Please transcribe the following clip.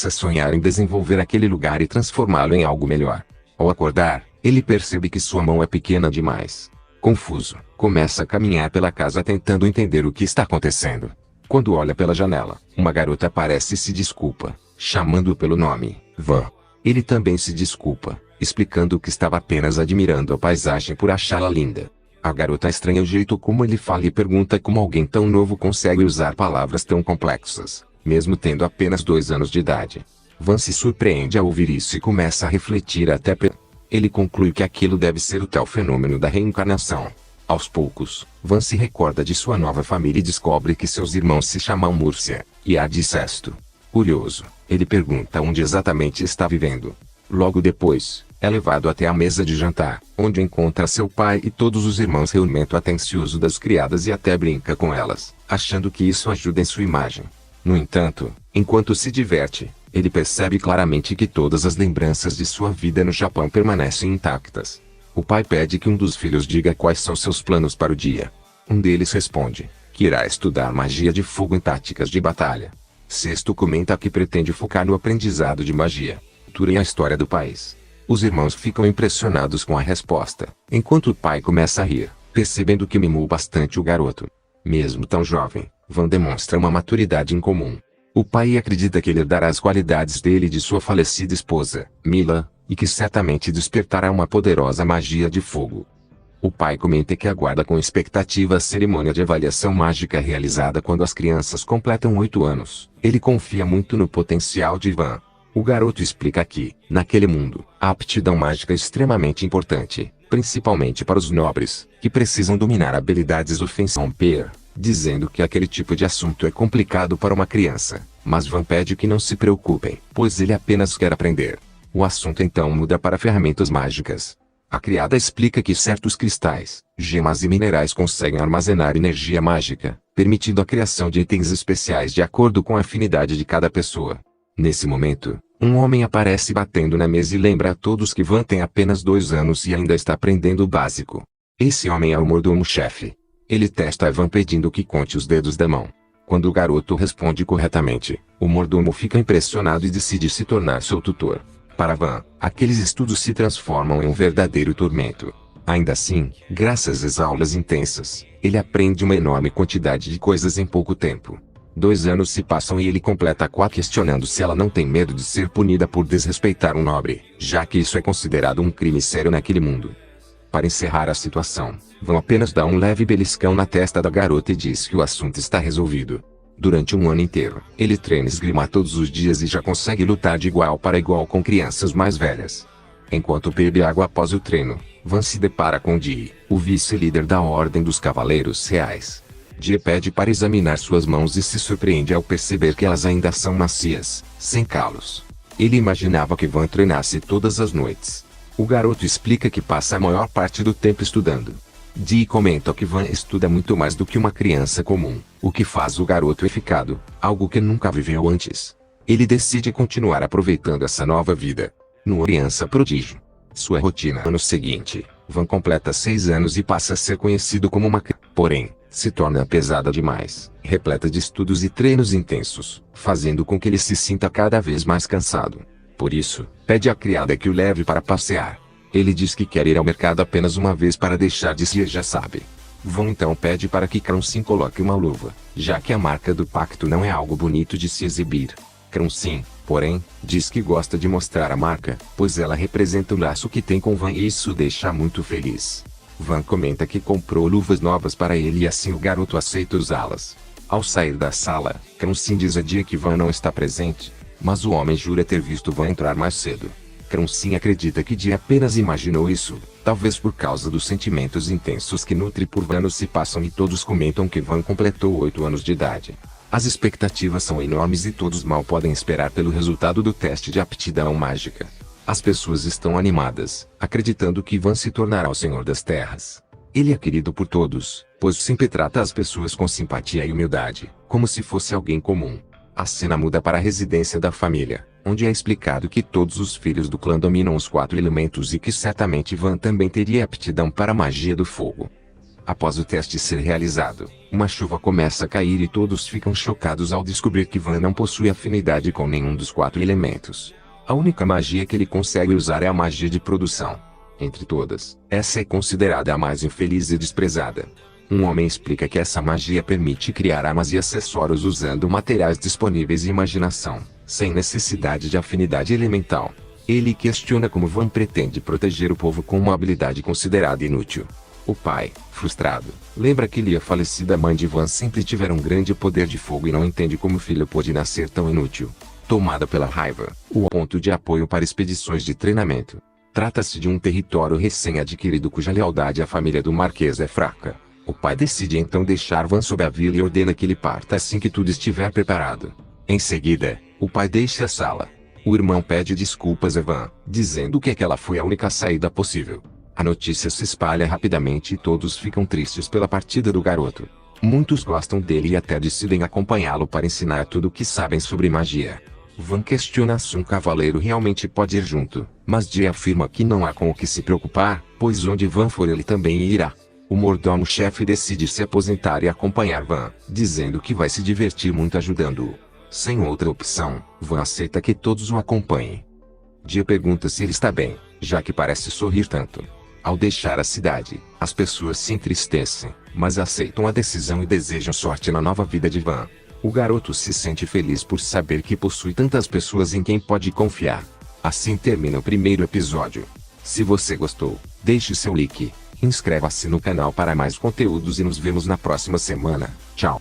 a sonhar em desenvolver aquele lugar e transformá-lo em algo melhor. Ao acordar, ele percebe que sua mão é pequena demais. Confuso, começa a caminhar pela casa tentando entender o que está acontecendo. Quando olha pela janela, uma garota aparece e se desculpa, chamando-o pelo nome, Van. Ele também se desculpa, explicando que estava apenas admirando a paisagem por achá-la linda. A garota estranha o jeito como ele fala e pergunta como alguém tão novo consegue usar palavras tão complexas, mesmo tendo apenas 2 anos de idade. Van se surpreende ao ouvir isso e começa a refletir até ele conclui que aquilo deve ser o tal fenômeno da reencarnação. Aos poucos, Van se recorda de sua nova família e descobre que seus irmãos se chamam Múrcia e Adi Sesto. Curioso, ele pergunta onde exatamente está vivendo. Logo depois, é levado até a mesa de jantar, onde encontra seu pai e todos os irmãos reunindo atencioso das criadas e até brinca com elas, achando que isso ajuda em sua imagem. No entanto, enquanto se diverte, ele percebe claramente que todas as lembranças de sua vida no Japão permanecem intactas. O pai pede que um dos filhos diga quais são seus planos para o dia. Um deles responde que irá estudar magia de fogo em táticas de batalha. Sexto comenta que pretende focar no aprendizado de magia, cultura e a história do país. Os irmãos ficam impressionados com a resposta, enquanto o pai começa a rir, percebendo que mimou bastante o garoto. Mesmo tão jovem, Van demonstra uma maturidade incomum. O pai acredita que ele herdará as qualidades dele e de sua falecida esposa, Mila, e que certamente despertará uma poderosa magia de fogo. O pai comenta que aguarda com expectativa a cerimônia de avaliação mágica realizada quando as crianças completam 8 anos. Ele confia muito no potencial de Van. O garoto explica que, naquele mundo, a aptidão mágica é extremamente importante, principalmente para os nobres, que precisam dominar habilidades ofensivas, dizendo que aquele tipo de assunto é complicado para uma criança, mas Van pede que não se preocupem, pois ele apenas quer aprender. O assunto então muda para ferramentas mágicas. A criada explica que certos cristais, gemas e minerais conseguem armazenar energia mágica, permitindo a criação de itens especiais de acordo com a afinidade de cada pessoa. Nesse momento, um homem aparece batendo na mesa e lembra a todos que Van tem apenas 2 anos e ainda está aprendendo o básico. Esse homem é o mordomo-chefe. Ele testa a Van pedindo que conte os dedos da mão. Quando o garoto responde corretamente, o mordomo fica impressionado e decide se tornar seu tutor. Para Van, aqueles estudos se transformam em um verdadeiro tormento. Ainda assim, graças às aulas intensas, ele aprende uma enorme quantidade de coisas em pouco tempo. 2 anos se passam e ele completa 4 questionando se ela não tem medo de ser punida por desrespeitar um nobre, já que isso é considerado um crime sério naquele mundo. Para encerrar a situação, Van apenas dá um leve beliscão na testa da garota e diz que o assunto está resolvido. Durante um ano inteiro, ele treina esgrima todos os dias e já consegue lutar de igual para igual com crianças mais velhas. Enquanto bebe água após o treino, Van se depara com Dee, o vice-líder da Ordem dos Cavaleiros Reais. Dee pede para examinar suas mãos e se surpreende ao perceber que elas ainda são macias, sem calos. Ele imaginava que Van treinasse todas as noites. O garoto explica que passa a maior parte do tempo estudando. Dee comenta que Van estuda muito mais do que uma criança comum, o que faz o garoto edificado, algo que nunca viveu antes. Ele decide continuar aproveitando essa nova vida. No criança prodígio. Sua rotina. No ano seguinte, Van completa 6 anos e passa a ser conhecido como uma criança. Porém, se torna pesada demais, repleta de estudos e treinos intensos, fazendo com que ele se sinta cada vez mais cansado. Por isso, pede à criada que o leve para passear. Ele diz que quer ir ao mercado apenas uma vez para deixar de ser já sabe. Van então pede para que Kronsin coloque uma luva, já que a marca do pacto não é algo bonito de se exibir. Kronsin, porém, diz que gosta de mostrar a marca, pois ela representa o laço que tem com Van e isso o deixa muito feliz. Van comenta que comprou luvas novas para ele e assim o garoto aceita usá-las. Ao sair da sala, Kronsin diz a Dee que Van não está presente, mas o homem jura ter visto Van entrar mais cedo. Kronsin acredita que Dee apenas imaginou isso, talvez por causa dos sentimentos intensos que nutre por Van se passam e todos comentam que Van completou 8 anos de idade. As expectativas são enormes e todos mal podem esperar pelo resultado do teste de aptidão mágica. As pessoas estão animadas, acreditando que Van se tornará o Senhor das Terras. Ele é querido por todos, pois sempre trata as pessoas com simpatia e humildade, como se fosse alguém comum. A cena muda para a residência da família, onde é explicado que todos os filhos do clã dominam os 4 elementos e que certamente Van também teria aptidão para a magia do fogo. Após o teste ser realizado, uma chuva começa a cair e todos ficam chocados ao descobrir que Van não possui afinidade com nenhum dos 4 elementos. A única magia que ele consegue usar é a magia de produção. Entre todas, essa é considerada a mais infeliz e desprezada. Um homem explica que essa magia permite criar armas e acessórios usando materiais disponíveis e imaginação, sem necessidade de afinidade elemental. Ele questiona como Van pretende proteger o povo com uma habilidade considerada inútil. O pai, frustrado, lembra que Lia, a falecida mãe de Van, sempre tiveram um grande poder de fogo e não entende como o filho pôde nascer tão inútil. Tomada pela raiva, o ponto de apoio para expedições de treinamento. Trata-se de um território recém-adquirido cuja lealdade à família do Marquês é fraca. O pai decide então deixar Van sob a vila e ordena que ele parta assim que tudo estiver preparado. Em seguida, o pai deixa a sala. O irmão pede desculpas a Van, dizendo que aquela foi a única saída possível. A notícia se espalha rapidamente e todos ficam tristes pela partida do garoto. Muitos gostam dele e até decidem acompanhá-lo para ensinar tudo o que sabem sobre magia. Van questiona se um cavaleiro realmente pode ir junto, mas Jay afirma que não há com o que se preocupar, pois onde Van for ele também irá. O mordomo-chefe decide se aposentar e acompanhar Van, dizendo que vai se divertir muito ajudando-o. Sem outra opção, Van aceita que todos o acompanhem. Jay pergunta se ele está bem, já que parece sorrir tanto. Ao deixar a cidade, as pessoas se entristecem, mas aceitam a decisão e desejam sorte na nova vida de Van. O garoto se sente feliz por saber que possui tantas pessoas em quem pode confiar. Assim termina o primeiro episódio. Se você gostou, deixe seu like, inscreva-se no canal para mais conteúdos e nos vemos na próxima semana. Tchau.